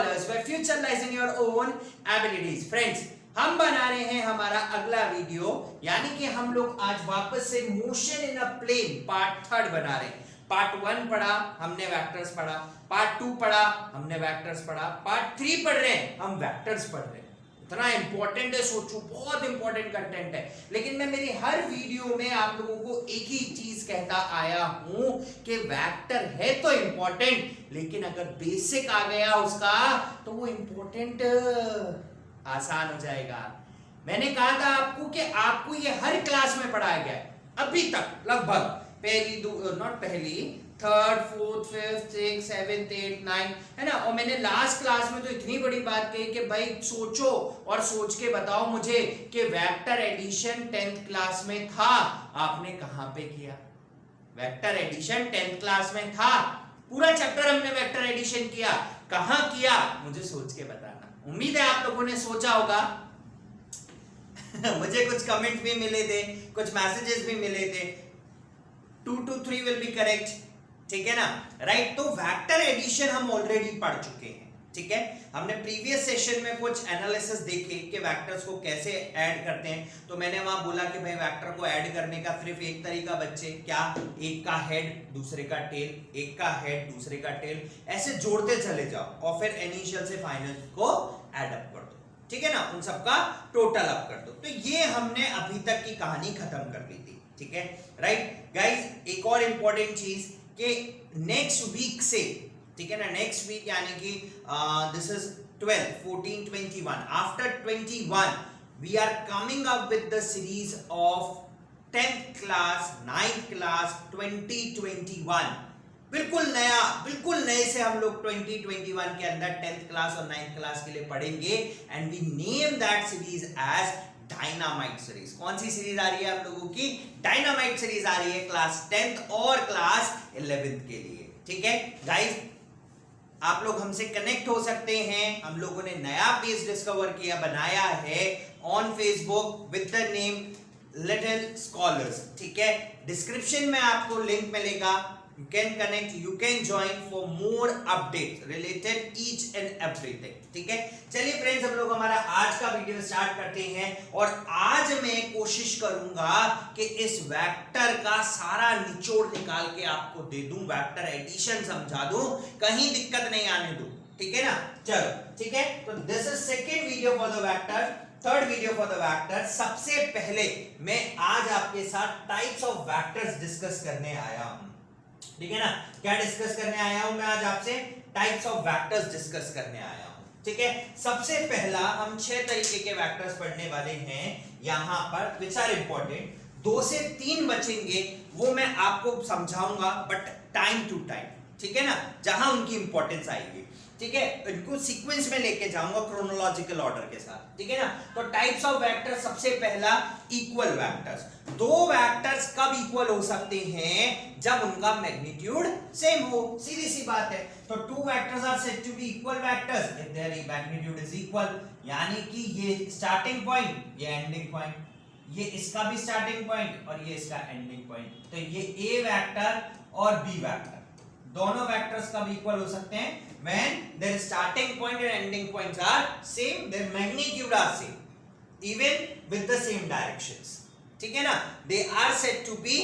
scholars where future lies in your own abilities. Friends, हम बना रहे हैं हमारा अगला वीडियो, यानी कि हम लोग आज वापस से motion in a plane part 3 बना रहे हैं। पार्ट 1 पढ़ा हमने, वेक्टर्स पढ़ा, पार्ट 2 पढ़ा हमने, वेक्टर्स पढ़ा, पार्ट 3 पढ़ रहे हैं हम, वेक्टर्स पढ़ रहे हैं। इतना इंपॉर्टेंट है, सोचो बहुत इंपॉर्टेंट कंटेंट है। लेकिन मैं मेरी हर वीडियो में आप लोगों को एक ही चीज कहता आया हूं कि वेक्टर है तो इंपॉर्टेंट, लेकिन अगर बेसिक आ गया उसका तो वो इंपॉर्टेंट आसान हो जाएगा। मैंने कहा था आपको कि आपको ये हर क्लास में पढ़ाया गया है अभी तक, लगभग पहली नॉट पहली, third, fourth, fifth, six, seventh, eight, 9, है ना। और मैंने लास्ट क्लास में तो इतनी बड़ी बात कही कि भाई सोचो और सोच के बताओ मुझे कि वेक्टर एडिशन 10th क्लास में था, आपने कहां पे किया? वेक्टर एडिशन 10th क्लास में था, पूरा चैप्टर हमने वेक्टर एडिशन किया, कहां किया मुझे सोच के बताना। उम्मीद है आप लोगों ने सोचा होगा। मुझे कुछ कमेंट भी मिले थे, कुछ मैसेजेस भी मिले थे। 2 to 3 विल बी करेक्ट, ठीक है ना, राइट। तो वेक्टर एडिशन हम ऑलरेडी पढ़ चुके हैं, ठीक है। हमने प्रीवियस सेशन में कुछ एनालिसिस देखे कि वेक्टर्स को कैसे ऐड करते हैं। तो मैंने वहां बोला कि भाई वेक्टर को ऐड करने का सिर्फ एक तरीका बच्चे, क्या? एक का हेड दूसरे का टेल, एक का हेड दूसरे का टेल, ऐसे जोड़ते चले जाओ और फिर इनिशियल से फाइनल को ऐड अप कर दो, ठीक है ना, उन सबका टोटल अप कर दो। तो ये हमने अभी तक की कहानी खत्म कर ली थी, ठीक है, राइट गाइस। एक और इंपॉर्टेंट चीज कि नेक्स्ट वीक से, ठीक है ना, नेक्स्ट वीक यानी कि this is 12, 14, 21, after 21 we are coming up with the series of 10th class, 9th class, 2021। बिल्कुल नया, बिल्कुल नए से हम लोग 2021 के अंदर 10th क्लास और 9th क्लास के लिए पढ़ेंगे, and we name that series as dynamite series. कौन सी सीरीज आ रही है आप लोगों की? डायनामाइट सीरीज आ रही है क्लास 10th और क्लास 11th के लिए, ठीक है गाइस। आप लोग हमसे कनेक्ट हो सकते हैं। हम लोगों ने नया पेज डिस्कवर किया, बनाया है on Facebook with the name little scholars, ठीक है। डिस्क्रिप्शन में आपको लिंक मिलेगा, you can connect, you can join for more updates related each and everything, ठीक है। चलिए फ्रेंड्स, हम लोग हमारा आज का वीडियो स्टार्ट करते हैं, और आज मैं कोशिश करूंगा कि इस वेक्टर का सारा निचोड़ निकाल के आपको दे दूं, वेक्टर एडिशन समझा दूं, कहीं दिक्कत नहीं आने दूं, ठीक है ना। चलो ठीक है, तो this is second video for the vector, third video for the vector. सबसे पहले मैं आज आपके साथ टाइप्स ऑफ वेक्टर्स डिस्कस करने आया हूं, ठीक है ना। क्या डिस्कस करने आया हूं मैं आज आपसे? टाइप्स ऑफ वेक्टर्स डिस्कस करने आया हूं, ठीक है। सबसे पहला हम 6 तरीके के वेक्टर्स पढ़ने वाले हैं यहां पर, विच आर इंपॉर्टेंट। 2 से 3 बचेंगे, वो मैं आपको समझाऊंगा बट टाइम टू टाइम, ठीक है ना, जहां उनकी इंपॉर्टेंस आएगी, ठीक है। इनको सीक्वेंस में लेके जाऊंगा क्रोनोलॉजिकल ऑर्डर के साथ, ठीक है ना। तो टाइप्स ऑफ वेक्टर, सबसे पहला इक्वल वेक्टर्स। 2 वेक्टर्स कब इक्वल हो सकते हैं? जब उनका मैग्नीट्यूड सेम हो, सीधी सी बात है। तो 2 vectors are said to be equal vectors if their magnitude is equal, यानी कि ये स्टार्टिंग पॉइंट, ये एंडिंग पॉइंट, ये इसका भी स्टार्टिंग पॉइंट और ये इसका एंडिंग पॉइंट। तो ये ए वेक्टर और बी वेक्टर दोनों वेक्टर्स कब इक्वल हो सकते हैं? when their starting point and ending points are same, their magnitude are same, even with the same directions, ठीक है ना। they are said to be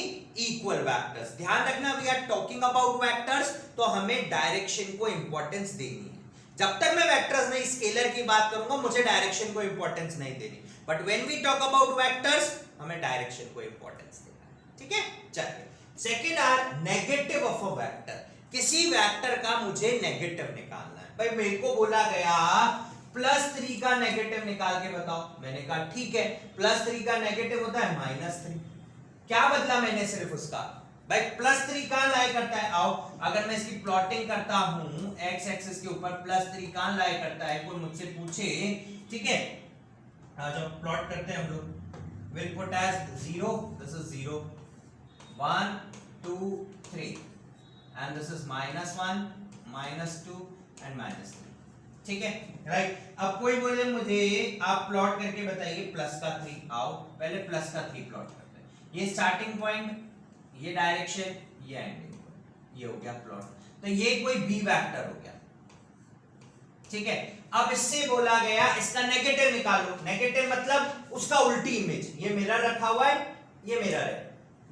equal vectors। ध्यान रखना, we are talking about vectors, तो हमें डायरेक्शन को importance देनी है। जब तक मैं वेक्टर्स नहीं स्केलर की बात करूंगा, मुझे डायरेक्शन को इंपॉर्टेंस नहीं देनी, but when we talk about vectors, हमें डायरेक्शन को इंपॉर्टेंस देना है, ठीक है। चलिए, second are negative of a vector. किसी वेक्टर का मुझे नेगेटिव निकालना है। भाई मेरे को बोला गया +3 का नेगेटिव निकाल के बताओ, मैंने कहा ठीक है, +3 का नेगेटिव होता है -3। क्या बदला मैंने सिर्फ उसका? भाई +3 कहां लाया करता है? आओ, अगर मैं इसकी प्लॉटिंग करता हूं x एक्सिस के ऊपर, +3 कहां लाया करता है, कोई मुझसे पूछे, ठीक है, जब प्लॉट करते हैं हम लोग, will put as 0, this is 0, 1 2 3, and this is -1, -2 and -3, ठीक है, राइट। अब कोई बोले मुझे आप प्लॉट करके बताइए प्लस का 3, आओ पहले प्लस का 3 प्लॉट करते हैं। ये स्टार्टिंग पॉइंट, ये डायरेक्शन, ये एंडिंग पॉइंट, ये हो गया प्लॉट। तो ये कोई बी वेक्टर हो गया, ठीक है। अब इससे बोला गया इसका नेगेटिव निकालो, नेगेटिव मतलब उसका उल्टी इमेज, ये मिरर रखा हुआ है, ये मिरर है,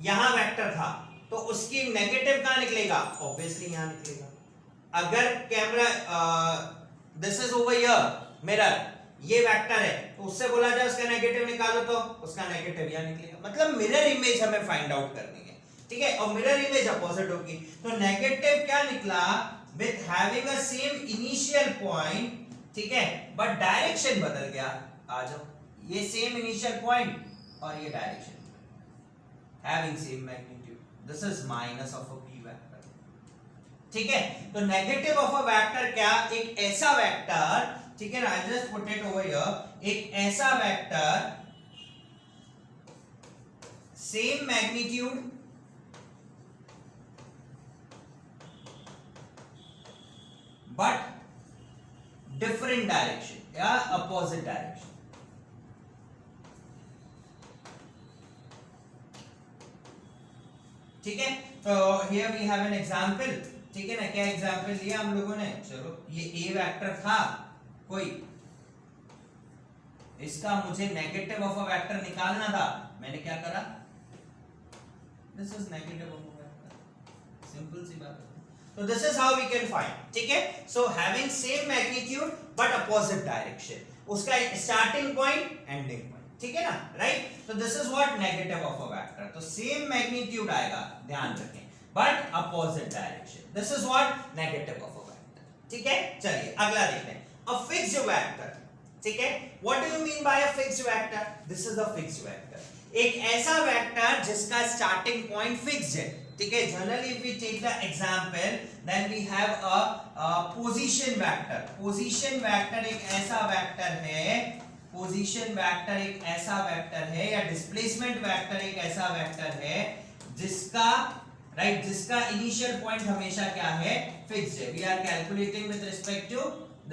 यहां वेक्टर था, तो उसकी नेगेटिव कहां निकलेगा, ऑब्वियसली यहां निकलेगा। अगर camera this is over here mirror, ये वेक्टर है, तो उससे बोला जाए उसका नेगेटिव निकालो, तो उसका नेगेटिव यहां निकलेगा। मतलब मिरर इमेज हमें फाइंड आउट करनी है, ठीक है, और मिरर इमेज अपोजिट होगी, तो नेगेटिव क्या निकला, with having a same initial point, ठीक है, बट डायरेक्शन बदल गया। आ जाओ, ये सेम इनिशियल पॉइंट और ये direction, having same magnitude, this is minus of a p vector, ठीक है। तो नेगेटिव ऑफ अ वेक्टर क्या, एक ऐसा वेक्टर, ठीक है ना, I just put it over here, एक ऐसा vector same magnitude but different direction या अपोजिट डायरेक्शन, ठीक है। तो here we have an example, ठीक है ना, क्या एग्जांपल लिया हम लोगों ने, चलो ये a वेक्टर था कोई, इसका मुझे नेगेटिव ऑफ अ वेक्टर निकालना था, मैंने क्या करा, this is negative of a vector, simple सी बात है। So this is how we can find, ठीक है। So having same magnitude but opposite direction, उसका starting point, ending point, ठीक है ना, right? So this is what negative of a vector, तो same magnitude आएगा, ध्यान रखें, but opposite direction, this is what negative of a vector, ठीक है। चलिए अगला देखते हैं, a fixed vector, ठीक है। What do you mean by a fixed vector? This is a fixed vector, एक ऐसा वेक्टर जिसका starting point fixed है, ठीक है। Generally if we take the example then we have a position vector, position vector एक ऐसा vector है, position vector एक ऐसा वेक्टर है, या डिस्प्लेसमेंट वेक्टर एक ऐसा वेक्टर है जिसका राइट, जिसका इनिशियल पॉइंट हमेशा क्या है, फिक्स्ड है, we are calculating with respect to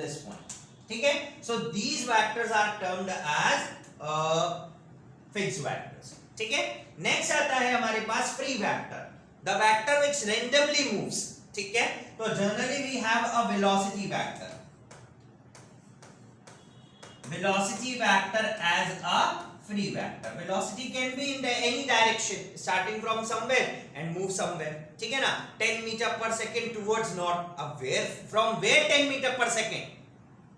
this point, ठीक है। So these vectors are termed as fixed vectors, ठीक है। नेक्स्ट आता है हमारे पास free vector, the vector which randomly moves, ठीक है। तो generally we have a velocity vector, velocity vector as a free vector, velocity can be in any direction starting from somewhere and move somewhere, ठीक है ना, 10 meter per second towards north, अब where from where 10 meter per second,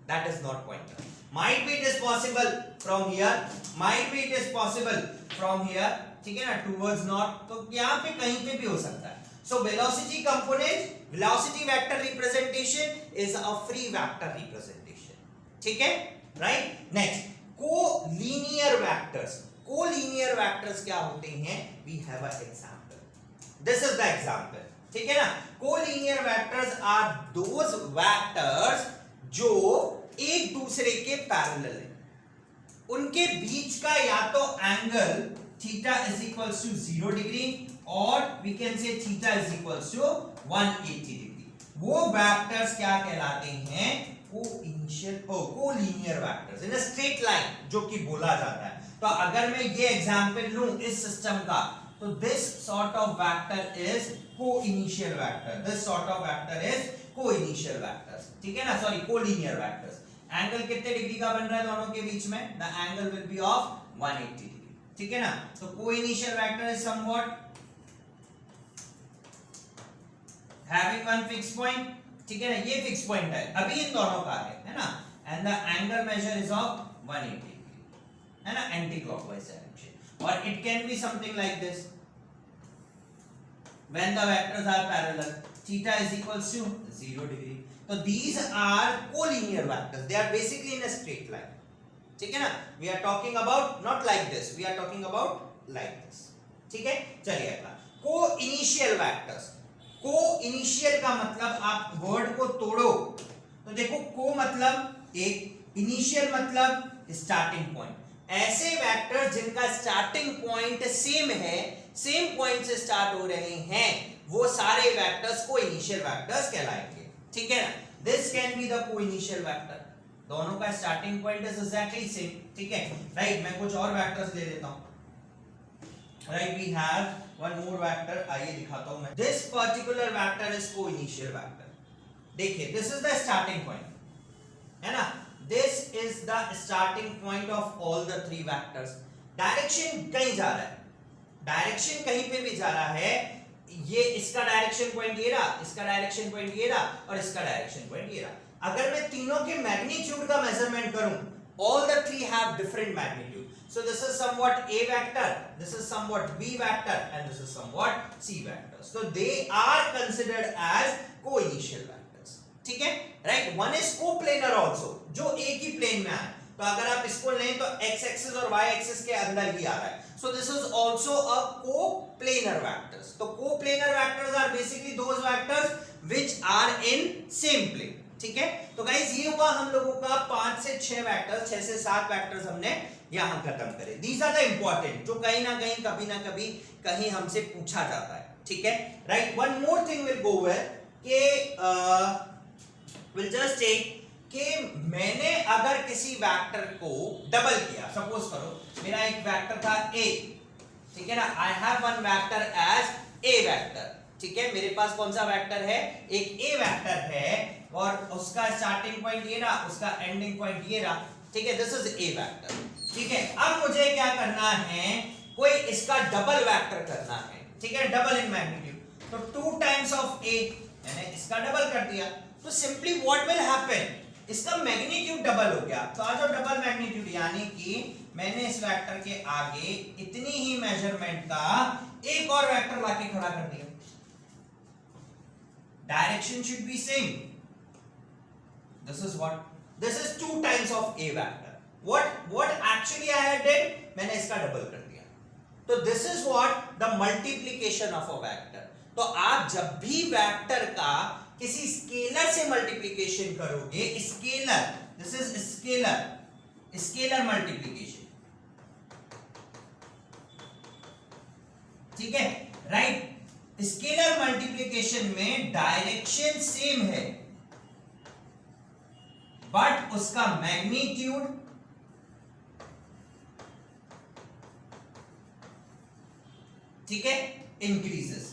that is not pointer, might be it is possible from here, might be it is possible from here, ठीक है ना, towards north, तो यहाँ पे कहीं पे भी हो सकता है। So velocity component, velocity vector representation is a free vector representation, ठीक है, right. Next collinear vectors, collinear vectors क्या होते हैं, we have a example, this is the example, ठीक है ना। Collinear vectors are those vectors जो एक दूसरे के पैरेलल है, उनके बीच का या तो angle theta is equals to 0 degree और we can say theta is equals to 180 degree, वो वेक्टर्स क्या कहलाते हैं, collinear vectors in a straight line, जो कि बोला जाता है। तो अगर मैं ये एग्जांपल लूं इस सिस्टम का, तो this sort of vector is coinitial vector, this sort of vector is coinitial vectors, ठीक है ना, सॉरी कोलिनियर वेक्टर्स। एंगल कितने डिग्री का बन रहा है दोनों के बीच में, the angle will be of 180 degree, ठीक है ना। तो coinitial vector is somewhat having one fix point, ठीक है ना, ये फिक्स पॉइंट है अभी इन दोनों का है ना, and the angle measure is of 180 degree, है ना, एंटी क्लॉकवाइज डायरेक्शन, और it can be something like this, when the vectors are parallel, theta is equals to 0 degree, so these are collinear vectors, they are basically in a straight line, ठीक है ना। we are talking about not like this, we are talking about like this, ठीक है। चलिए अगला को-इनिशियल vectors, को-इनिशियल का मतलब आप वर्ड को तोड़ो तो देखो, को मतलब एक, इनिशियल मतलब स्टार्टिंग पॉइंट, ऐसे वेक्टर जिनका स्टार्टिंग पॉइंट सेम है, सेम पॉइंट से स्टार्ट हो रहे हैं, वो सारे वेक्टर्स को-इनिशियल वेक्टर्स कहलाएंगे, ठीक है ना। This can be the co-initial vector, दोनों का starting point is exactly same, ठीक है, राइट। मैं कुछ और वेक्टर्स ले लेता हूं, right, we have one more vector, आइए दिखाता हूं मैं। This particular vector is co-initial vector, देखिए this is the starting point, is the starting point of all the three vectors. Direction कहीं जा रहा है, डायरेक्शन कहीं पे भी जा रहा है, ये इसका डायरेक्शन पॉइंट ये रहा, इसका डायरेक्शन पॉइंट ये रहा और इसका डायरेक्शन पॉइंट ये रहा। अगर मैं तीनों के मैग्नीट्यूड का मेजरमेंट करूं, all the three have different magnitude. So this is somewhat A vector, this is somewhat B vector, and this is somewhat C vector. So they are considered as co-initial vectors. ठीक है, right? One is coplanar also, जो एक ही plane में है। तो अगर आप इसको लें तो x एक्सिस और y एक्सिस के अंदर ही आ रहा है। So this is also a coplanar vectors. तो coplanar vectors are basically those vectors which are in same plane. ठीक है, तो गाइस ये हुआ हम लोगों का 5 से 6 वेक्टर्स, 6 से 7 वेक्टर्स हमने यहां खत्म करे। दीज आर द इंपॉर्टेंट, जो कहीं ना कहीं कभी ना कभी कहीं हमसे पूछा जाता है। ठीक है, right. One more thing will go where के विल जस्ट टेक कि मैंने अगर किसी वेक्टर को डबल किया, सपोज करो मेरा एक वेक्टर था a, ठीक है ना, I have one vector as a vector. ठीक है, मेरे पास कौन सा वेक्टर है, एक a वेक्टर है और उसका स्टार्टिंग पॉइंट ये रहा, उसका एंडिंग पॉइंट ये रहा। ठीक है, दिस इज a वेक्टर। ठीक है, अब मुझे क्या करना है, कोई इसका डबल वेक्टर करना है। ठीक है, डबल इन मैग्नीट्यूड, तो 2 टाइम्स ऑफ a, मैंने इसका डबल कर दिया, तो सिंपली व्हाट विल हैपन, इसका मैग्नीट्यूड डबल हो गया। तो आज डबल मैग्नीट्यूड यानी कि मैंने इस वेक्टर के आगे इतनी ही मेजरमेंट का एक और वेक्टर लाके खड़ा कर दिया। Direction should be same. This is what, this is 2 times of a vector. What actually I had did, मैंने इसका डबल कर दिया। तो this is what the multiplication of a vector. तो आप जब भी वेक्टर का किसी स्केलर से मल्टीप्लिकेशन करोगे, scalar, this is scalar, scalar multiplication. ठीक है, राइट। स्केलर मल्टीप्लिकेशन में डायरेक्शन सेम है बट उसका मैग्नीट्यूड ठीक है इंक्रीजेस।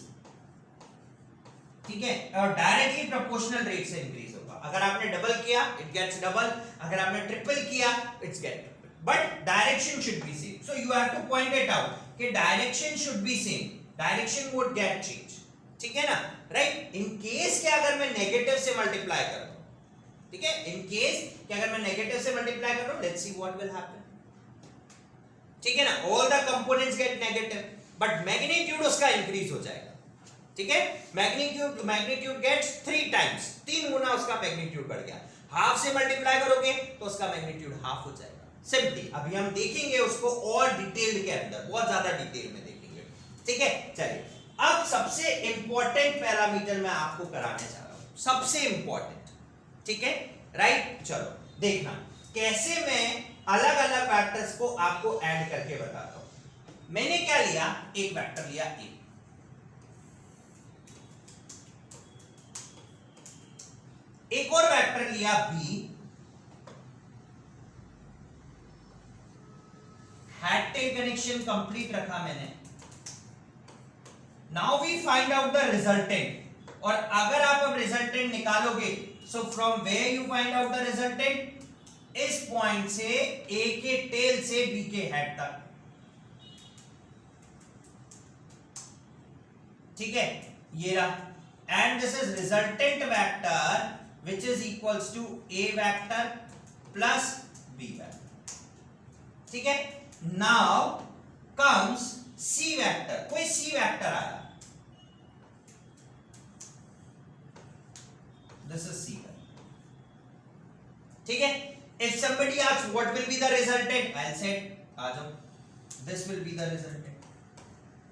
ठीक है, और डायरेक्टली प्रोपोर्शनल रेट से इंक्रीज होगा। अगर आपने डबल किया इट गेट्स डबल, अगर आपने ट्रिपल किया it's get triple, but direction should be same. So you have to point it out कि direction should be same, direction would get change. ठीक है ना, राइट। इन केस के अगर मैं नेगेटिव से मल्टीप्लाई कर दूं, ठीक है, इन केस कि अगर मैं नेगेटिव से मल्टीप्लाई कर दूं, let's see what will happen. ठीक है ना, all the components get negative but magnitude उसका इंक्रीज हो जाएगा। ठीक है, मैग्नीट्यूड गेट्स 3 टाइम्स, 3 गुना उसका मैग्नीट्यूड बढ़ गया। हाफ से मल्टीप्लाई करोगे तो उसका मैग्नीट्यूड हाफ हो जाएगा। सिंपली अभी हम देखेंगे उसको और डिटेल्ड के अंदर, बहुत ज्यादा डिटेल में देखेंगे। ठीक है, चलिए अब सबसे इंपॉर्टेंट पैरामीटर मैं आपको कराने जा रहा हूं, सबसे इंपॉर्टेंट। ठीक है, राइट। चलो देखना कैसे मैं अलग अलग वेक्टर्स को आपको ऐड करके बताता हूं। मैंने क्या लिया, एक वेक्टर लिया a, एक और वेक्टर लिया b, head tail connection complete रखा मैंने। Now we find out the resultant, और अगर आप अब रिजल्टेंट निकालोगे, so from where you find out the resultant, इस पॉइंट से a के टेल से b के हेड तक। ठीक है, ये रहा, and this is resultant vector which is equals to a vector plus b vector. ठीक है, now comes c vector, कोई c vector आया, this is c vector. ठीक है, if somebody asks what will be the resultant, I'll say आ जाओ, this will be the resultant.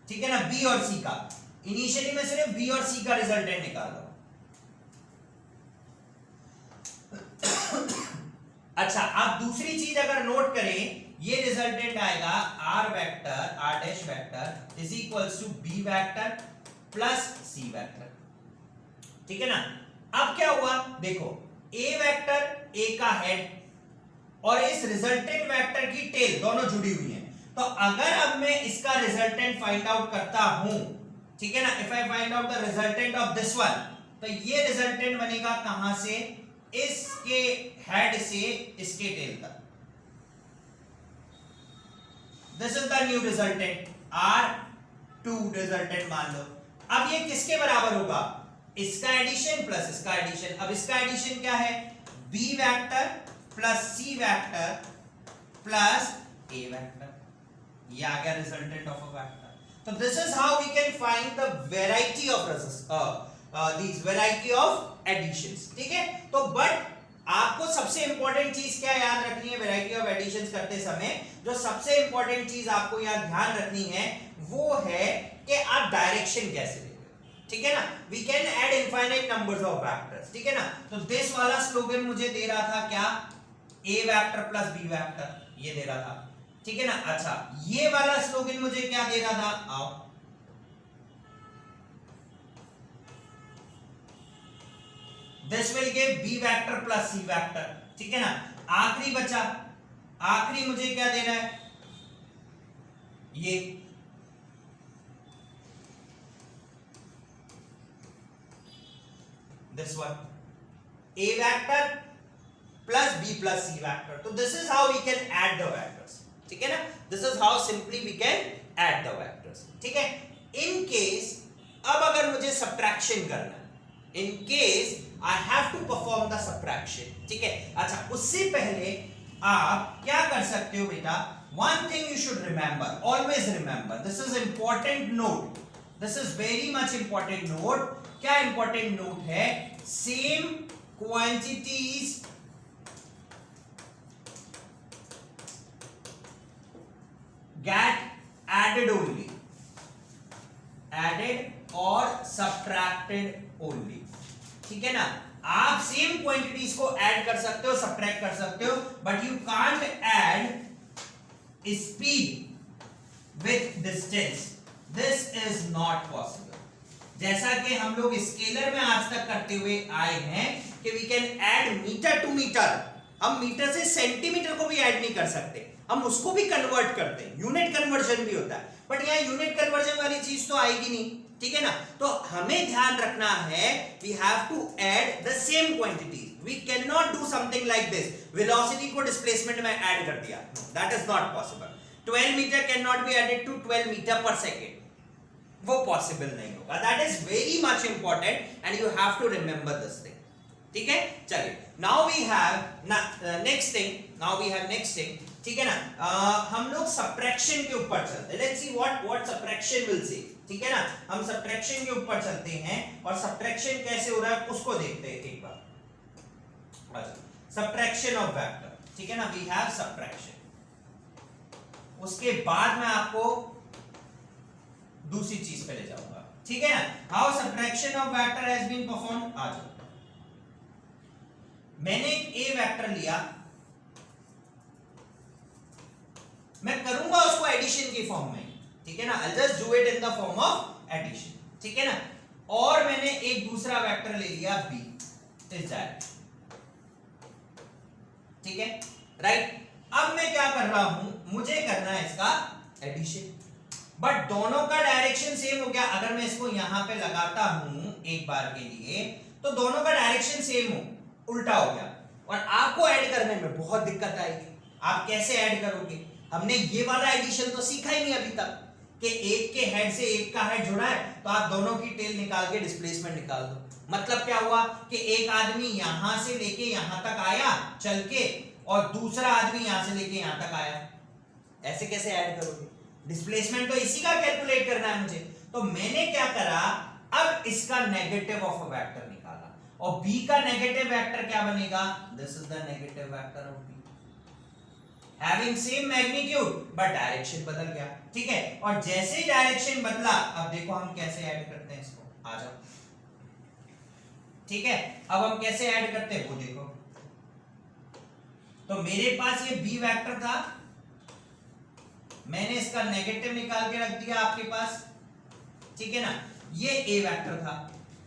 ठीक है ना, b और c का, इनिशियली मैं सिर्फ b और c का रिजल्टेंट निकाल रहा हूं। अच्छा, आप दूसरी चीज अगर नोट करें, ये रिजल्टेंट आएगा r vector, r dash vector is equals to b vector plus c vector. ठीक है ना, अब क्या हुआ, देखो a वेक्टर, a का हेड और इस रिजल्टेंट वेक्टर की टेल दोनों जुड़ी हुई हैं। तो अगर अब मैं इसका रिजल्टेंट फाइंड आउट करता हूं, ठीक है ना, if I find out the resultant of this one, तो ये रिजल्टेंट बनेगा कहां से, इसके हेड से इसके टेल तक। This is the new resultant R2 resultant मान लो। अब ये किसके बराबर होगा? इसका एडिशन प्लस इसका एडिशन। अब इसका एडिशन क्या है? B vector plus C vector plus A vector. ये आ गया रिजल्टेंट ऑफ अ वेक्टर। तो this is how we can find the variety of these variety of additions। ठीक है, तो बट आपको सबसे इंपॉर्टेंट चीज क्या याद रखनी है वैरायटी ऑफ एडिशंस करते समय? जो सबसे इंपॉर्टेंट चीज आपको यहाँ ध्यान रखनी है वो है कि आप डायरेक्शन कैसे देंगे। ठीक है ना, we can add infinite numbers of vectors. ठीक है ना, तो दिस वाला स्लोगन मुझे दे रहा था क्या? A vector plus B vector, ये दे रहा था। ठीक है ना, अच्छा ये वाला स्लोगन मुझे क्या दे रहा था? आओ, this will give B vector plus C vector. ठीक है ना, आखिरी बचा, आखिरी मुझे क्या दे रहा है? ये this one, A vector plus B plus C vector. तो this is how we can add the vectors. ठीक है ना, this is how simply we can add the vectors. ठीक है, इन केस अब अगर मुझे सब्ट्रैक्शन करना है, in case I have to perform the subtraction। ठीक है, अच्छा उससे पहले आप क्या कर सकते हो बेटा? One thing you should remember, always remember, this is important note, this is very much important note। क्या important note है? Same quantities get added only, added or subtracted only। ठीक है ना, आप सेम क्वांटिटीज को ऐड कर सकते हो, सब्ट्रैक्ट कर सकते हो, but you can't add speed with distance. This is not possible. जैसा कि हम लोग स्केलर में आज तक करते हुए आए हैं कि we can add metre to metre, हम मीटर से सेंटीमीटर को भी ऐड नहीं कर सकते, हम उसको भी कन्वर्ट करते हैं, यूनिट कन्वर्जन भी होता है, बट यहाँ यूनिट कन्वर्जन वाली चीज तो आएगी नहीं। ठीक है ना, तो हमें ध्यान रखना है we have to add the same quantities. We can not do something like this, velocity को डिस्प्लेसमेंट में ऐड कर दिया, that is not possible. 12 metre can not be added to 12 metre per second, वो पॉसिबल नहीं होगा। That is very much important and you have to remember this thing. ठीक है, चलिए now we have next thing. ठीक है ना, हम लोग सब्ट्रैक्शन के ऊपर चलते हैं। Let's see what subtraction will say. ठीक है ना, हम सब्ट्रैक्शन के ऊपर चलते हैं और सब्ट्रैक्शन कैसे हो रहा है उसको देखते हैं एक बार। अच्छा, सब्ट्रैक्शन ऑफ वेक्टर। ठीक है ना, वी हैव सब्ट्रैक्शन, उसके बाद मैं आपको दूसरी चीज पे ले जाऊंगा। ठीक है ना, how subtraction of vector has been performed. आ जाओ, मैंने एक A वेक्टर लिया, मैं करूंगा उसको एडिशन की फॉर्म में। ठीक है ना, I'll just do it in the form of addition। ठीक है ना, और मैंने एक दूसरा वेक्टर ले लिया B इस डायरेक्शन। ठीक है, राइट। अब मैं क्या कर रहा हूं, मुझे करना है इसका एडिशन, बट दोनों का डायरेक्शन सेम हो गया। अगर मैं इसको यहां पे लगाता हूं एक बार के लिए तो दोनों का डायरेक्शन सेम हो, उल्टा हो गया, और आपको ऐड करने में बहुत दिक्कत आएगी। आप कैसे ऐड करोगे? हमने ये वाला एडिशन तो सीखा ही नहीं अभी तक कि एक के हेड से एक का हेड जुड़ा है तो आप दोनों की टेल निकाल के डिस्प्लेसमेंट निकाल दो। मतलब क्या हुआ कि एक आदमी यहां से लेके यहां तक आया चल के और दूसरा आदमी यहां से लेके यहां तक आया, ऐसे कैसे ऐड करोगे? डिस्प्लेसमेंट तो इसी का कैलकुलेट करना है मुझे। तो मैंने क्या करा, अब इसका नेगेटिव ऑफ अ वेक्टर निकाला, और B का नेगेटिव वेक्टर क्या बनेगा? This is the negative vector of B, having same magnitude but direction बदल गया। ठीक है, और जैसे ही डायरेक्शन बदला, अब देखो हम कैसे ऐड करते हैं इसको। आ जाओ, ठीक है, अब हम कैसे ऐड करते हैं वो देखो। तो मेरे पास ये B वेक्टर था, मैंने इसका नेगेटिव निकाल के रख दिया आपके पास। ठीक है ना, ये A वेक्टर था,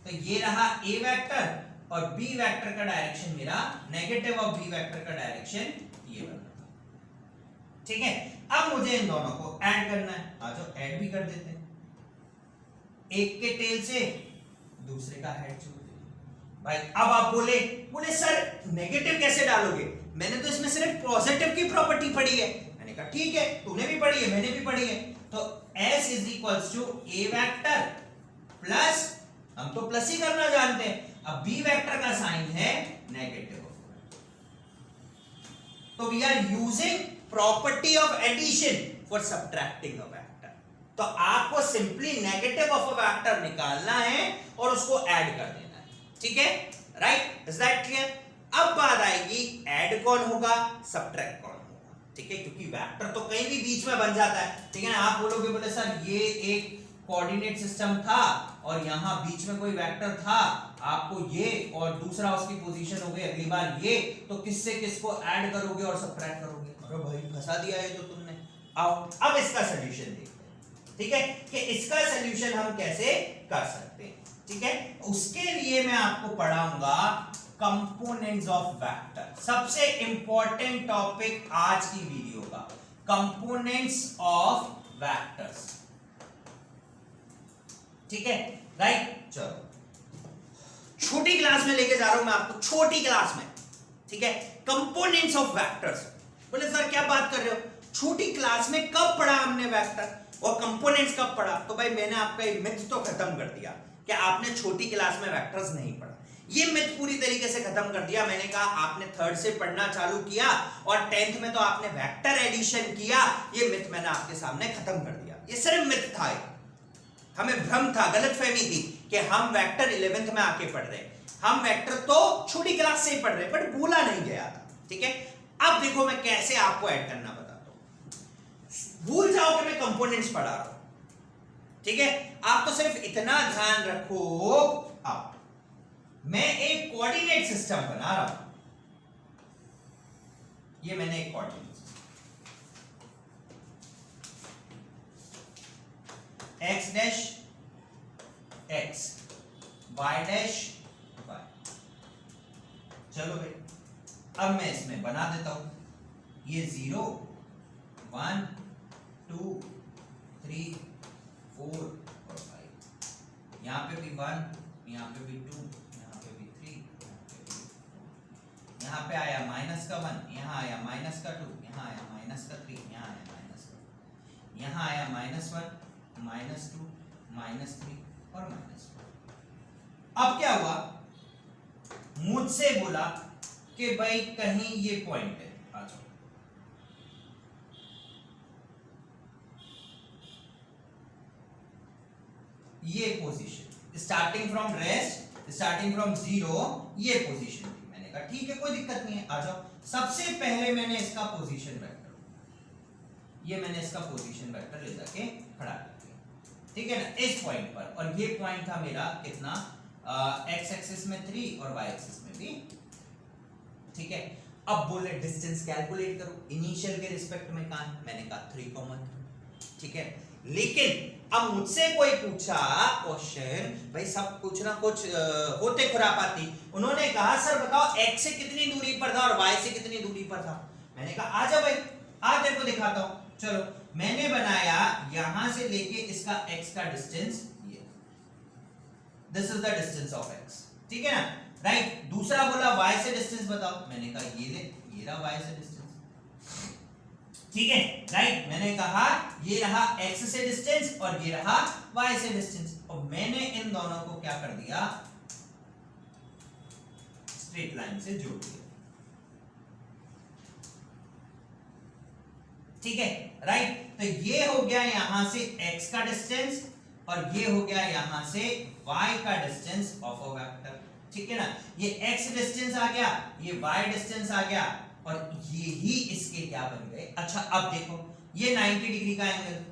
तो ये रहा A वेक्टर, और B वेक्टर का डायरेक्शन मेरा नेगेटिव ऑफ B वेक्टर का डायरेक्शन ये बना। ठीक है, अब मुझे इन दोनों को ऐड करना है। आ जाओ, ऐड भी कर देते हैं। एक के टेल से दूसरे का हेड जोड़ देते, भाई अब आप बोले सर नेगेटिव कैसे डालोगे, मैंने तो इसमें सिर्फ पॉजिटिव की प्रॉपर्टी पढ़ी है। मैंने कहा ठीक है, तूने भी पढ़ी है मैंने भी पढ़ी है, तो S is equals to A vector plus, हम तो प्लस ही करना जानते हैं, अब B वेक्टर का साइन है नेगेटिव, तो we are using property of addition for subtracting a vector. तो आपको simply negative of a vector निकालना है और उसको ऐड कर देना है, ठीक है, राइट, इज दैट क्लियर? अब बात आएगी ऐड कौन होगा, सब्ट्रैक्ट कौन होगा, ठीक है, क्योंकि वेक्टर तो कहीं भी बीच में बन जाता है, ठीक है ना। आप बोलोगे बोले सर ये एक कोऑर्डिनेट सिस्टम था और यहां बीच में कोई वेक्टर था, आपको ये और दूसरा उसकी पोजीशन हो गई अगली बार ये, तो किससे किसको ऐड करोगे और सब्ट्रैक्ट करोगे? अरे भाई फंसा दिया है तो तुमने। अब इसका सॉल्यूशन देखते हैं, ठीक है, कि इसका सॉल्यूशन हम कैसे कर सकते हैं, ठीक है। उसके लिए मैं आपको पढ़ाऊंगा कंपोनेंट्स ऑफ वेक्टर, सबसे इंपॉर्टेंट टॉपिक आज की वीडियो का, कंपोनेंट्स ऑफ वेक्टर्स, ठीक है, राइट। चलो छोटी क्लास में लेके जा रहा हूं मैं आपको, छोटी क्लास में, ठीक है, कंपोनेंट्स ऑफ वेक्टर्स। बोले सर क्या बात कर रहे हो, छोटी क्लास में कब पढ़ा हमने वेक्टर और कंपोनेंट्स कब पढ़ा? तो भाई मैंने आपका एक मिथ तो खत्म कर दिया कि आपने छोटी क्लास में वेक्टर्स नहीं पढ़ा, ये मिथ पूरी तरीके से खत्म कर दिया। मैंने कहा आपने थर्ड से पढ़ना चालू किया और 10th में तो आपने वेक्टर एडिशन किया, ये मिथ मैंने आपके सामने खत्म कर दिया। ये सिर्फ मिथ था, हमें भ्रम था, गलतफहमी थी कि हम वेक्टर 11th में आके पढ़ रहे हैं, हम वेक्टर तो छोटी क्लास से ही पढ़ रहे हैं, बट बोला नहीं गया था, ठीक है। अब देखो मैं कैसे आपको ऐड करना बताता हूं, भूल जाओ कि मैं कंपोनेंट्स पढ़ा रहा हूं, ठीक है। आप तो सिर्फ इतना ध्यान रखो, अब मैं एक कोऑर्डिनेट सिस्टम बना रहा हूं, ये मैंने एक coordinate x dash x y dash y, चलो भाई अब मैं इसमें बना देता हूं, ये 0 1 2 3 4 और 5, यहां पे भी 1, यहां पे भी 2, यहां पे भी 3, यहां पे आया माइनस का 1, यहां आया माइनस का 2, यहां आया माइनस का 3, यहां आया माइनस का, यहां आया -1 -2 -3 और -4। अब क्या हुआ, मुझसे बोला कि भाई कहीं ये पॉइंट है, आ जाओ, ये position starting from rest, starting from 0, ये पोजीशन थी। मैंने कहा ठीक है कोई दिक्कत नहीं है, आ जाओ। सबसे पहले मैंने इसका पोजीशन वेक्टर, ये मैंने इसका पोजीशन वेक्टर ले जाके खड़ा कर दिया, ठीक है ना, इस पॉइंट पर, और ये पॉइंट था मेरा कितना, x एक्सिस में 3 और y एक्सिस में भी, ठीक है। अब बोले डिस्टेंस कैलकुलेट करो, इनिशियल के रिस्पेक्ट में कहां है, मैंने कहा 3, ठीक है। लेकिन अब मुझसे कोई पूछा क्वेश्चन, भाई सब कुछ ना कुछ होते खुरापाती, उन्होंने कहा सर बताओ x से कितनी दूरी पर था और y से कितनी दूरी पर था। मैंने कहा आ जा भाई, आज तेरे को दिखाता हूं। चलो मैंने बनाया यहां से लेके इसका x का डिस्टेंस, ये this is the distance of x, ठीक है ना, राइट। दूसरा बोला y से डिस्टेंस बताओ, मैंने कहा ये ले, ये रहा y से डिस्टेंस, ठीक है, राइट। मैंने कहा ये रहा x से डिस्टेंस और ये रहा y से डिस्टेंस, और मैंने इन दोनों को क्या कर दिया, स्ट्रेट लाइन से जोड़ दिया, ठीक है, राइट। तो ये हो गया यहां से x का डिस्टेंस और ये हो गया यहां से y का डिस्टेंस ऑफ अ वेक्टर, ठीक है ना। ये x डिस्टेंस आ गया, ये y डिस्टेंस आ गया, और ये ही इसके क्या बन गए। अच्छा अब देखो ये 90 डिग्री का एंगल,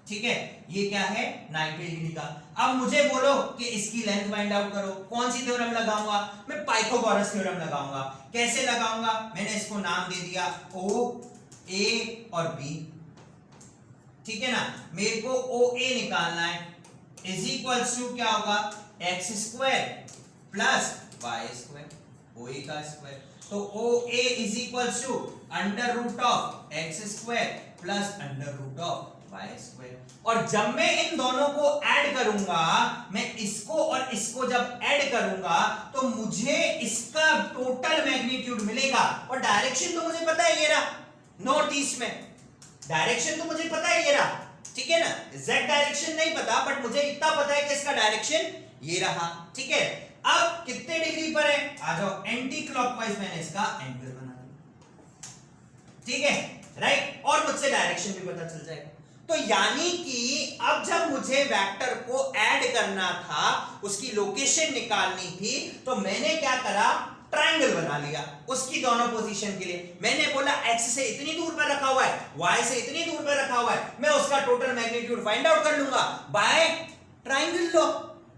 ठीक है, ये क्या है 90 डिग्री का। अब मुझे बोलो कि इसकी लेंथ फाइंड आउट करो, कौन सी थ्योरम लगाऊंगा, मैं पाइथागोरस थ्योरम लगाऊंगा। कैसे लगाऊंगा, मैंने इसको नाम दे दिया ओ ए और बी, ठीक है ना। मेरे को ओ ए निकालना है, इज इक्वल्स टू क्या होगा, X square plus Y square, O A का स्क्वायर, तो O A is equals to under root of X square plus under root of y square. और जब मैं इन दोनों को ऐड करूंगा, मैं इसको और इसको जब ऐड करूंगा तो मुझे इसका टोटल मैग्नीट्यूड मिलेगा। और डायरेक्शन तो मुझे पता है, ये रहा नॉर्थ ईस्ट में, डायरेक्शन तो मुझे पता है, ये रहा, ठीक है ना। एग्जैक्ट डायरेक्शन नहीं पता, बट मुझे इतना पता है कि इसका डायरेक्शन ये रहा, ठीक है। अब कितने डिग्री पर है, आ जाओ, एंटी क्लॉकवाइज मैंने इसका एंगल बना दिया, ठीक है, राइट। और मुझसे डायरेक्शन भी पता चल जाएगा। तो यानी कि अब जब मुझे वेक्टर को ऐड करना था, उसकी लोकेशन निकालनी थी, तो मैंने क्या करा, ट्राइंगल बना लिया उसकी दोनों पोजीशन के लिए। मैंने बोला x से इतनी दूर पर रखा हुआ है, y से इतनी दूर पर रखा हुआ है, मैं उसका टोटल मैग्नीट्यूड फाइंड आउट कर लूंगा by triangle law,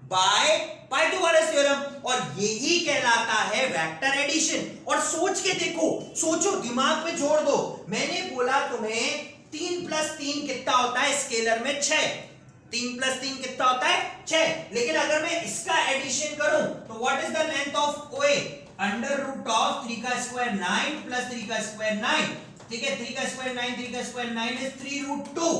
by Pythagoras theorem. और यही कहलाता है वेक्टर एडिशन। और सोच के देखो, सोचो, दिमाग में जोड़ दो। मैंने बोला तुम्हें 3 + 3 कितना होता है स्केलर में, 6। 3 + 3 कितना होता है, 6। लेकिन अगर मैं इसका एडिशन करूं तो what is the length of OA, √3 का स्क्वायर 9 + 3 का स्क्वायर 9, ठीक है। 3 का स्क्वायर 9, 3 का square 9 is 3√2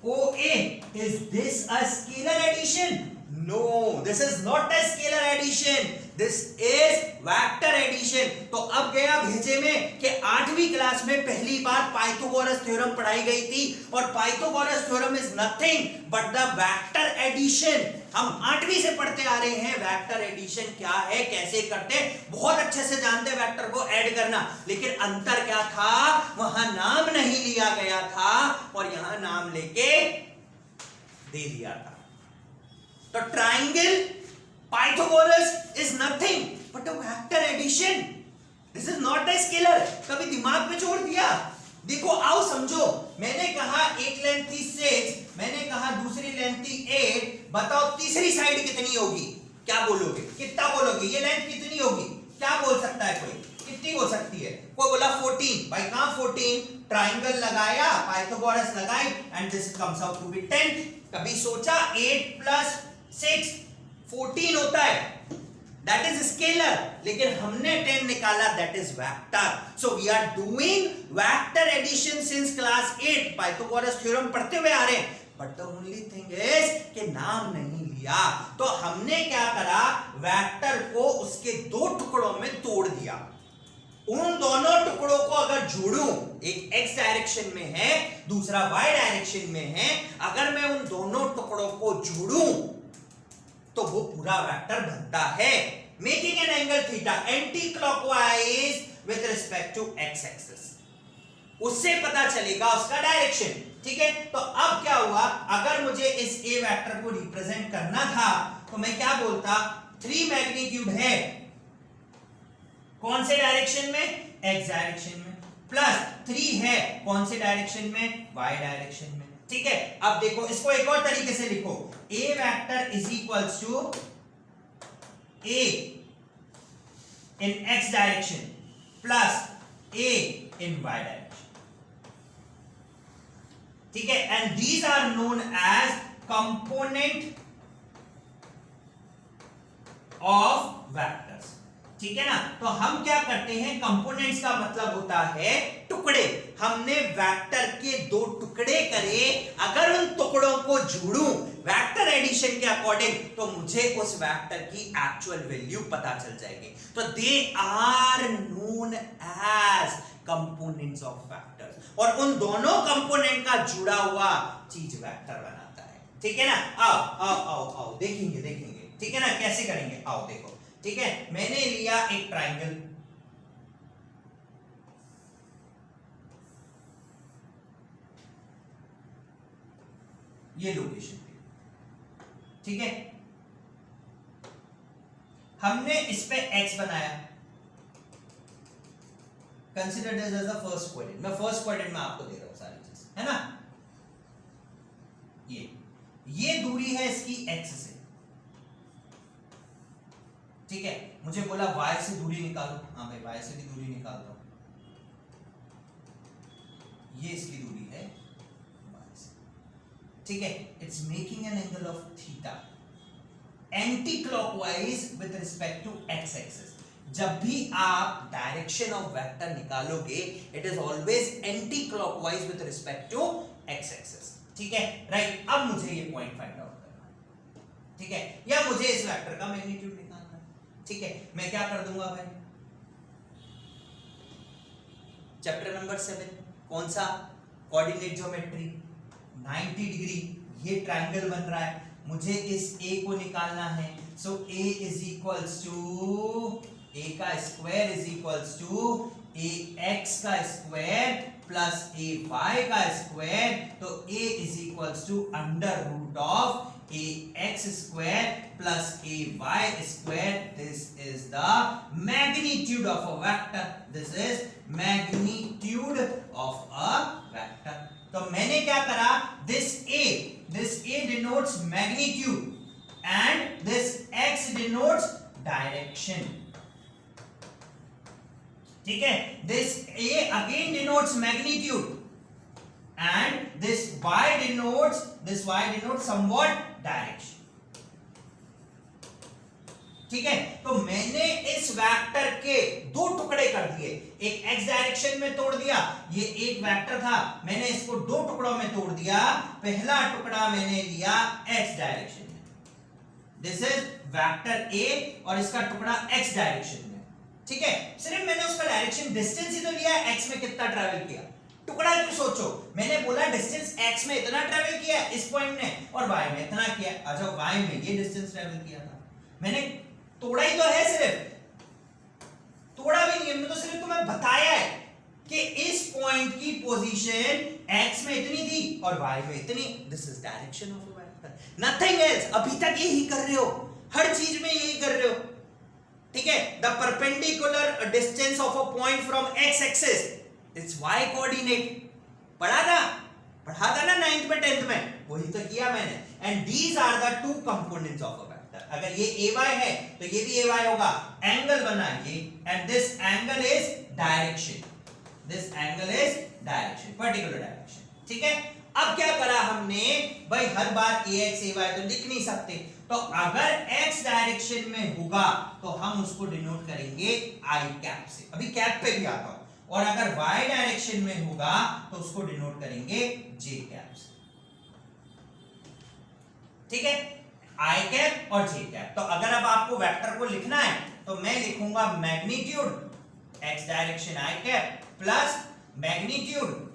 OA। Is this a scalar addition? No, this is not a scalar addition. This is vector addition. तो अब गया भेजे में कि 8वीं क्लास में पहली बार पाइथागोरस थ्योरम पढ़ाई गई थी। और Pythagoras theorem is nothing but the vector addition. हम 8वीं से पढ़ते आ रहे हैं वेक्टर एडिशन क्या है, कैसे करते हैं, बहुत अच्छे से जानते हैं वेक्टर को ऐड करना। लेकिन अंतर क्या था, वहां नाम नहीं लिया गया था और यहां नाम लेके दे दिया था। तो triangle, Pythagoras is nothing but a vector addition. This is not a scalar. कभी दिमाग में जोड़ दिया? देखो, आओ समझो। मैंने कहा एक लेंथ थी 6, मैंने कहा दूसरी लेंथ थी 8। बताओ तीसरी साइड कितनी होगी? क्या बोलोगे, कितना बोलोगे, ये लेंथ कितनी होगी? क्या बोल सकता है कोई, कितनी हो सकती है? कोई बोला 14। भाई कहां 14? ट्राइंगल लगाया, पाइथागोरस लगाई and this comes out to be 10। कभी सोचा 8 + 6 14 होता है, दैट इज स्केलर। लेकिन हमने 10 निकाला, that is vector. So we are doing vector addition since class 8। Pythagoras theorem पढ़ते हुए आ रहे हैं, but the only thing is कि नाम नहीं लिया। तो हमने क्या करा, वेक्टर को उसके 2 टुकड़ों में तोड़ दिया। उन दोनों टुकड़ों को अगर जोड़ूं, एक x डायरेक्शन में है, दूसरा y डायरेक्शन में है, अगर मैं उन दोनों टुकड़ों को जोड़ूं तो वो पूरा वेक्टर बनता है, making an angle theta anti clockwise with respect to x axis. उससे पता चलेगा उसका डायरेक्शन, ठीक है। तो अब क्या हुआ, अगर मुझे इस a वेक्टर को रिप्रेजेंट करना था तो मैं क्या बोलता, 3 मैग्नीट्यूड है, कौन से डायरेक्शन में, x डायरेक्शन में, प्लस 3 है कौन से डायरेक्शन में, y डायरेक्शन में, ठीक है। अब देखो, इसको एक और तरीके से लिखो, a vector is equals to a in x direction plus a in y direction, ठीक है। And these are known as component of vectors, ठीक है ना। तो हम क्या करते हैं, कंपोनेंट्स का मतलब होता है टुकड़े। हमने वेक्टर के 2 टुकड़े करे, अगर उन टुकड़ों को जोड़ूं वेक्टर एडिशन के अकॉर्डिंग तो मुझे उस वेक्टर की एक्चुअल वैल्यू पता चल जाएगी। तो they are known as components of vectors. और उन दोनों कंपोनेंट का जुड़ा हुआ चीज वेक्टर बनाता है, ठीक है ना। आओ आओ आओ आओ, देखेंगे देखेंगे, ठीक है ना, कैसे करेंगे, आओ देखो, ठीक है। मैंने लिया एक ट्राइंगल, ये लोकेशन पे, ठीक है। हमने इस पे x बनाया, consider this as a first quadrant. मैं फर्स्ट क्वाड्रेंट में आपको दे रहा हूं सारी चीज, है ना। ये दूरी है इसकी x से, ठीक है। मुझे बोला y से दूरी निकालो, हाँ भाई y से भी दूरी निकाल दो। ये इसकी दूरी है y से, ठीक है। It's making an angle of theta anti clockwise with respect to x axis. जब भी आप डायरेक्शन ऑफ वेक्टर निकालोगे, it is always anti clockwise with respect to x axis, ठीक है, राइट। अब मुझे ये पॉइंट फाइंड आउट करना है, ठीक है, या मुझे इस वेक्टर का मैग्नीट्यूड निकालना है, ठीक है। मैं क्या कर दूंगा भाई, चैप्टर नंबर 7 कौन सा, कोऑर्डिनेट ज्योमेट्री, 90 डिग्री ये ट्रायंगल बन रहा है, मुझे इस ए को निकालना है। So A is equals to, A का square is equals to A X का स्क्वायर प्लस ए वाई का स्क्वायर, तो A is equals to under root of A X square plus A Y square. This is the magnitude of a vector, this is magnitude of a vector. तो मैंने क्या करा, this A denotes magnitude and this x denotes direction, ठीक है। This a again denotes magnitude and this y denotes somewhat direction, ठीक है। तो मैंने इस वेक्टर के दो टुकड़े कर दिए, एक x डायरेक्शन में तोड़ दिया, ये एक वेक्टर था, मैंने इसको दो टुकड़ों में तोड़ दिया। पहला टुकड़ा मैंने लिया x डायरेक्शन में, दिस इज वेक्टर a, और इसका टुकड़ा x डायरेक्शन में, ठीक है। सिर्फ मैंने उसका डायरेक्शन डिस्टेंस ही तो लिया, x में कितना ट्रैवल किया, टुकड़ा क्यों सोचो, मैंने बोला डिस्टेंस x में इतना ट्रैवल किया इस पॉइंट ने, और y में इतना किया। अच्छा, y में ये डिस्टेंस ट्रैवल किया था, मैंने तोड़ा ही तो है, सिर्फ तोड़ा भी नहीं है, मैं तो सिर्फ तुम्हें बताया है कि इस पॉइंट की पोजीशन x में इतनी थी और y में इतनी, this is direction of a vector, nothing else. अभी तक यही कर रहे हो, हर चीज में यही कर रहे हो, ठीक है। The perpendicular distance of a point from x axis it's y coordinate, पढ़ा था ना 9th में 10th में, वही तो किया मैंने। And these are the two components of a vector, अगर ये ay है तो ये भी ay होगा, एंगल बना ये, and this angle is direction, this angle is direction, particular direction, ठीक है। अब क्या करा हमने भाई, हर बार ax ay तो लिख नहीं सकते, तो अगर x डायरेक्शन में होगा तो हम उसको डिनोट करेंगे i कैप से, अभी कैप पे भी आता हूं, और अगर y डायरेक्शन में होगा तो उसको डिनोट करेंगे j कैप से, ठीक है, i कैप और j कैप। तो अगर अब आपको वेक्टर को लिखना है तो मैं लिखूंगा magnitude x direction i cap plus magnitude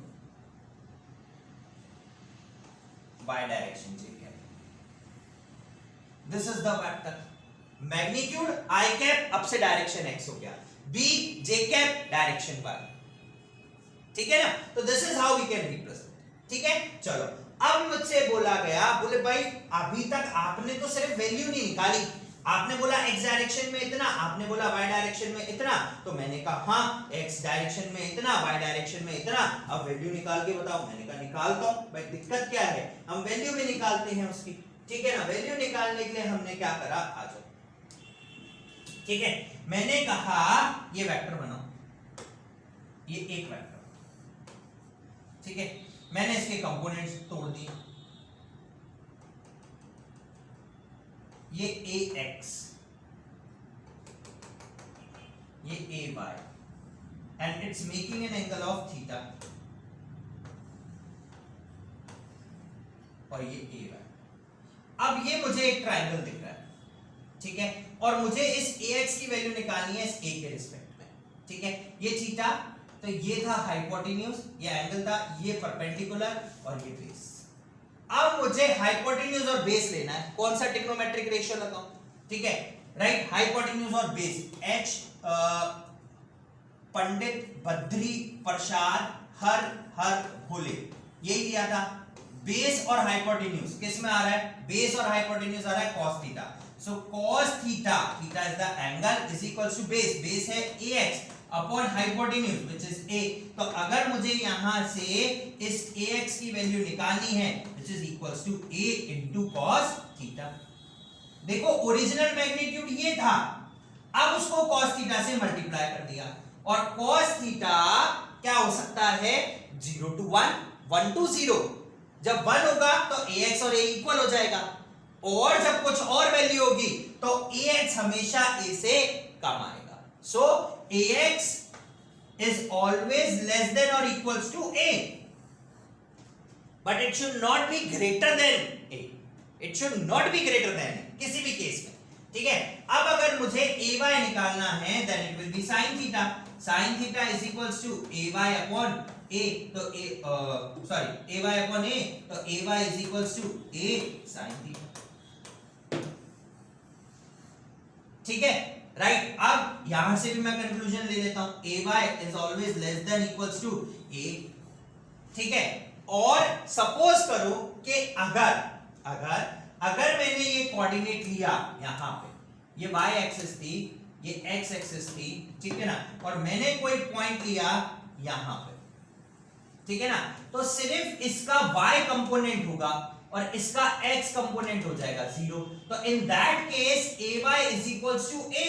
y direction j cap, this is the vector. Magnitude i cap, अब से डायरेक्शन x हो गया, b j cap direction y, ठीक है ना। तो this is how we can represent, ठीक है। चलो, अब मुझसे बोला गया, बोले भाई अभी तक आपने तो सिर्फ वैल्यू नहीं निकाली, आपने बोला x डायरेक्शन में इतना, आपने बोला y डायरेक्शन में इतना, तो मैंने कहा हाँ x डायरेक्शन में इतना, y डायरेक्शन में इतना, अब वैल्यू निकाल के बताओ, मैंने कहा निकालता हूं। भाई दिक्कत क्या है, हम वैल्यू भी निकालते हैं उसकी, ठीक है ना। वैल्यू निकालने के लिए हमने क्या करा, आ जाओ, ठीक है। मैंने कहा ये वेक्टर बनाओ, ये एक वेक्टर, ठीक है। मैंने इसके कंपोनेंट्स तोड़ दिए, ये ax, ये ay, and it's making an angle of theta, और ये ay। अब ये मुझे एक ट्रायंगल दिख रहा है, ठीक है, और मुझे इस ax की वैल्यू निकालनी है इस a के रिस्पेक्ट में, ठीक है। ये थीटा, तो ये था हाइपोटेन्यूज, ये एंगल था, ये परपेंडिकुलर और ये बेस। अब मुझे हाइपोटेन्यूज और बेस लेना है, कौन सा ट्रिग्नोमेट्रिक रेशियो लगाऊं, ठीक है, राइट। हाइपोटेन्यूज और बेस, h पंडित बद्री प्रसाद हर भोले, यही दिया था। बेस और हाइपोटेन्यूज किस में आ रहा है, बेस और हाइपोटेन्यूज आ रहा है cos theta, so cos theta, theta is the angle, is equals to base, base है ax upon hypotenuse which is a। तो अगर मुझे यहां से इस ax की वैल्यू निकालनी है which is equals to a into cos theta. देखो ओरिजिनल मैग्नीट्यूड ये था, अब उसको cos थीटा से मल्टीप्लाई कर दिया, और cos थीटा क्या हो सकता है, 0 to 1, 1 to 0। जब 1 होगा तो ax और a इक्वल हो जाएगा, और जब कुछ और वैल्यू होगी तो ax हमेशा a से कम आएगा। सो ax is always less than or equals to a, but it should not be greater than a, it should not be greater than किसी भी केस में, ठीक है। अब अगर मुझे ay निकालना है then it will be sin theta, sin theta is equals to ay upon a, तो ay अपॉन a, तो ay is equals to a sin theta, ठीक है, राइट। अब यहां से भी मैं कंक्लूजन ले लेता हूं, ay is always less than equals to a, ठीक है। और सपोज करो कि अगर मैंने ये कोऑर्डिनेट लिया यहां पे, ये y एक्सिस थी, ये x एक्सिस थी, ठीक है ना, और मैंने कोई पॉइंट लिया यहां पे, ठीक है ना, तो सिर्फ इसका y कंपोनेंट होगा और इसका x कंपोनेंट हो जाएगा 0, तो in that case ay is equals to a,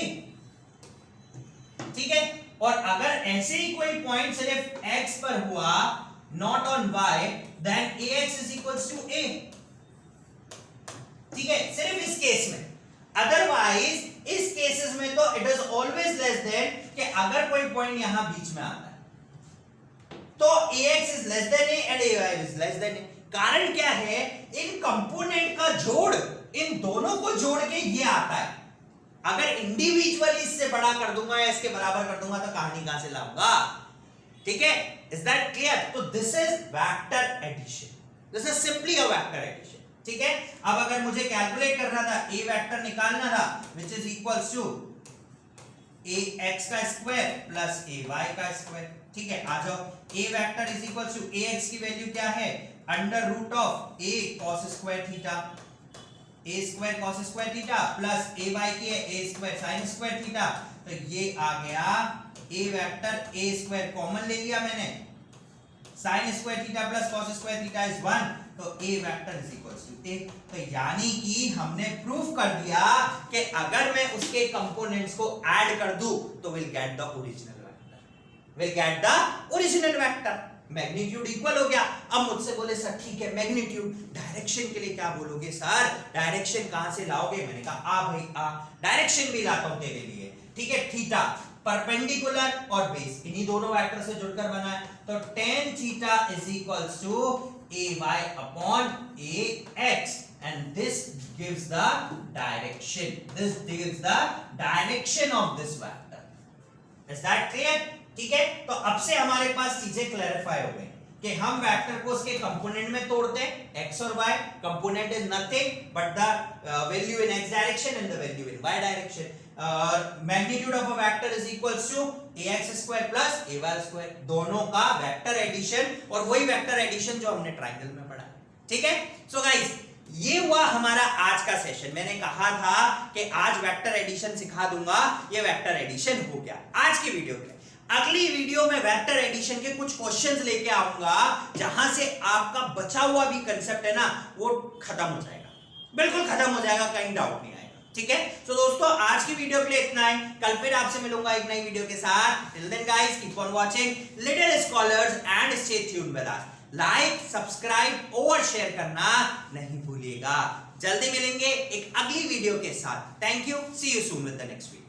ठीक है। और अगर ऐसे ही कोई पॉइंट सिर्फ x पर हुआ not on y, then ax is equals to a, ठीक है, सिर्फ इस केस में। अदरवाइज इस केसेस में तो it is always less then, कि अगर कोई पॉइंट यहां बीच में आता है तो ax is less than a and ay is less than a। कारण क्या है, इन कंपोनेंट का जोड़, इन दोनों को जोड़ के ये आता है। अगर इंडिविजुअली इससे बड़ा कर दूंगा या इसके बराबर कर दूंगा तो कहानी कहां से लाऊंगा, ठीक है। Is that clear? तो this is vector addition, this is simply a vector addition, ठीक है। अब अगर मुझे कैलकुलेट करना था, a वेक्टर निकालना था, which is equals to ax का स्क्वायर प्लस ay का स्क्वायर, ठीक है। आ जाओ, a vector is equals to ax की वैल्यू क्या है, under root of a cos square theta, a square cos square theta plus ay की है a square sin square theta, तो ये आ गया a vector, a square common ले लिया मैंने, sin square theta plus cos square theta is 1, तो a vector is equals to a। तो यानी कि हमने प्रूफ कर दिया कि अगर मैं उसके कंपोनेंट्स को ऐड कर दूं तो will get the original vector, will get the original vector. Magnitude equal हो गया। अब मुझसे बोले सर ठीक है मैग्नीट्यूड, डायरेक्शन के लिए क्या बोलोगे सर, डायरेक्शन कहां से लाओगे? मैंने कहा आ भाई आ, डायरेक्शन भी लाता हूं तेरे लिए, ठीक है। थीटा परपेंडिकुलर और बेस, इन्हीं दोनों वेक्टर से जुड़कर बना है, तो tan theta is equals to ay upon ax, and this gives the direction, this gives the direction of this vector. Is that clear? ठीक है, तो अब से हमारे पास चीजें क्लैरिफाई हो गई कि हम वेक्टर को उसके कंपोनेंट में तोड़ते हैं, x और y, component is nothing but the value in x direction and the value in y direction. Magnitude of a vector is equals to ax square plus ay square, दोनों का vector addition, और वही vector addition जो हमने triangle में पढ़ा, ठीक है। सो गाइस, ये हुआ हमारा आज का सेशन। मैंने कहा था कि आज वेक्टर एडिशन सिखा दूंगा, ये वेक्टर एडिशन हो गया आज की वीडियो में। अगली वीडियो में वेक्टर एडिशन के कुछ क्वेश्चंस लेके आऊंगा, जहां से आपका बचा हुआ भी कंसेप्ट है ना, वो खत्म हो जाएगा, बिल्कुल खत्म हो जाएगा, कहीं डाउट नहीं आएगा, ठीक है। तो दोस्तों आज की वीडियो के लिए इतना है, कल फिर आपसे मिलूंगा एक नई वीडियो के साथ। Till then guys, keep on watching Little Scholars and stay tuned with us. Like, subscribe और शेयर करना नहीं भूलिएगा। जल्दी मिलेंगे एक अगली वीडियो के साथ। Thank you, see you soon with the next video.